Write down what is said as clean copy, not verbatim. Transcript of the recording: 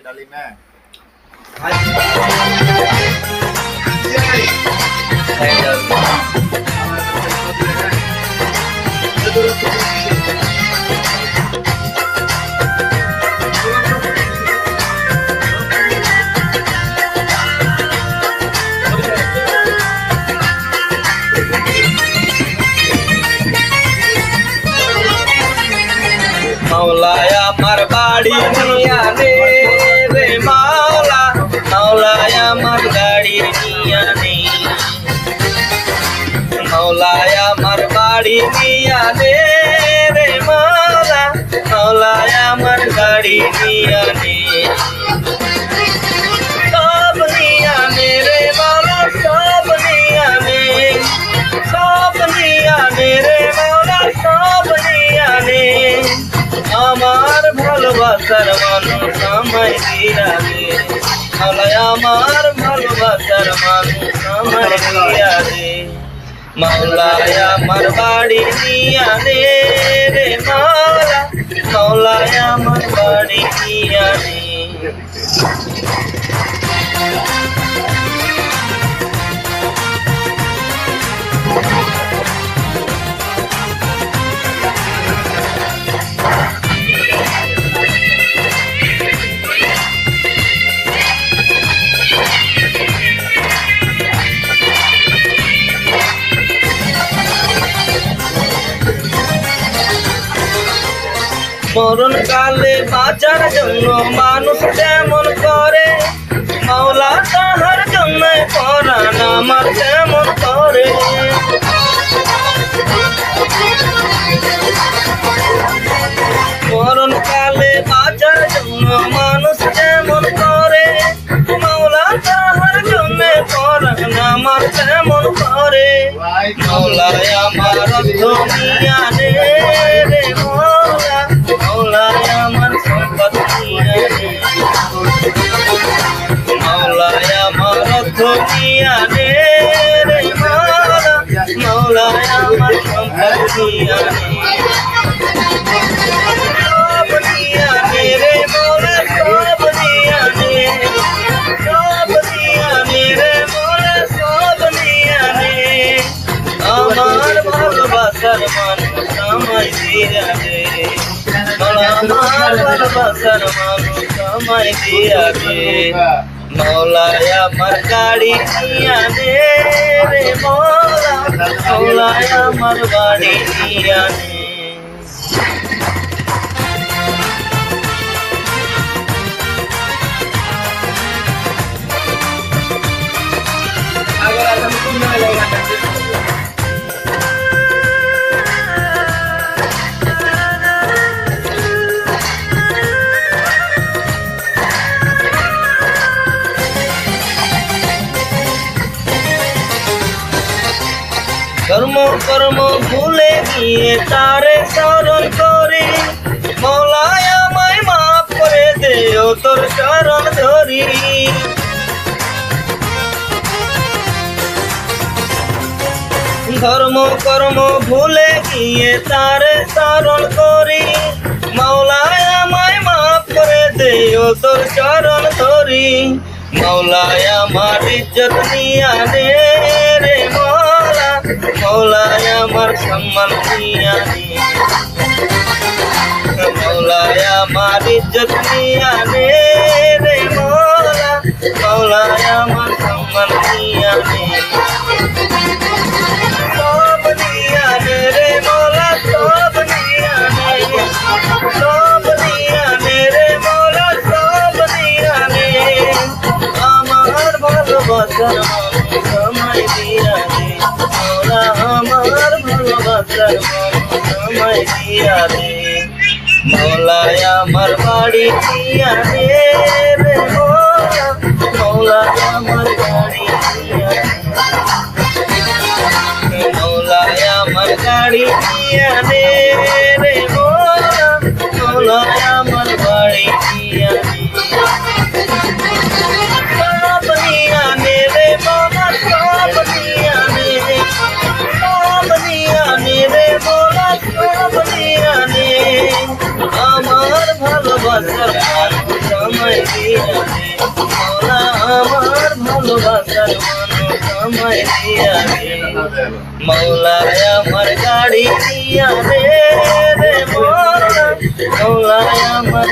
डाली मैं मौलाया मार बाड़ी मिया रे मौला मौलाया मार गाड़ी मिया ने मौलाया मार बाड़ी मिया रे मौला मौलाया मार गाड़ी मिया ने सब निया मेरे मौला सब निया ने सब निया मेरे मौला सब निया ने আমার ভালোবাসার মানুষ আমায় দিয়া দে মৌলা আমার ভালোবাসার মানুষ আমায় দিয়া দে মৌলা আমার বাড়ি দিয়া দে রে মৌলা মৌলা আমার বাড়ি দিয়া দে মরণ কালে বাঁচার জন্য মানুষ যেমন করে মাওলা তাহার জন্য পরাণ আমার যেমন করে মরণ কালে বাঁচার জন্য মানুষ যেমন করে মাওলা তাহার জন্য পরাণ আমার যেমন করে মাওলায় আমার দুনিয়া রে মৌলা মৌলায় আমার সম্পদ নিয়া রে মৌলায় আমার দুনিয়া রে মৌলা মৌলায় আমার সম্পদ নিয়া রে সব নিয়া রে মৌলা সব নিয়া রে সব নিয়া রে মৌলা সব নিয়া রে আমার ভালোবাসার মানুষ আমায় দিয়া দে আমার ভালোবাসার মানুষ আমায় দিয়া দে মৌলায় আমার গাড়ি দিয়া দে রে মৌলা মৌলায় আমার বাড়ি দিয়া দে কর্ম কর্ম ভুলে গিয়ে তারে স্মরণ করি মৌলায় আমায় মাফ করে দে ও তোর শরণ ধরি ধর্ম কর্ম ভুলে গিয়ে তারে স্মরণ করি মৌলায় আমায় মাফ করে দে ও তোর শরণ ধরি মৌলায় আমার ইজ্জত নিয়া দে রে মৌলা মৌলায় আমার সম্মান নিয়া দে মৌলায় আমার ইজ্জত নিয়া দে রে মৌলা মৌলায় আমার সম্মান নিয়া দে সব নিয়া দে রে মৌলা সব নিয়া দে সব নিয়া দে রে মৌলা সব নিয়া দে আমার ভালোবাসার মানুষ আমায় দিয়া দে মৌলা আমার ভালোবাসার মানুষ আমায় দিয়া দে মৌলায় আমার বাড়ি দিয়া দে রে মৌলা মৌলায় আমার বাড়ি দিয়া দে মৌলায় আমার গাড়ি দিয়া দে রে মৌলা মৌলায় আমার বাড়ি দিয়া দে আমার ভালোবাসার মানুষ আমায় দিয়া দিয়া দে মাওলা আমার ভালোবাসার মানুষ আমায় দিয়া দে মাওলা আমার গাড়ি দিয়া দে রে মাওলা মাওলা আমার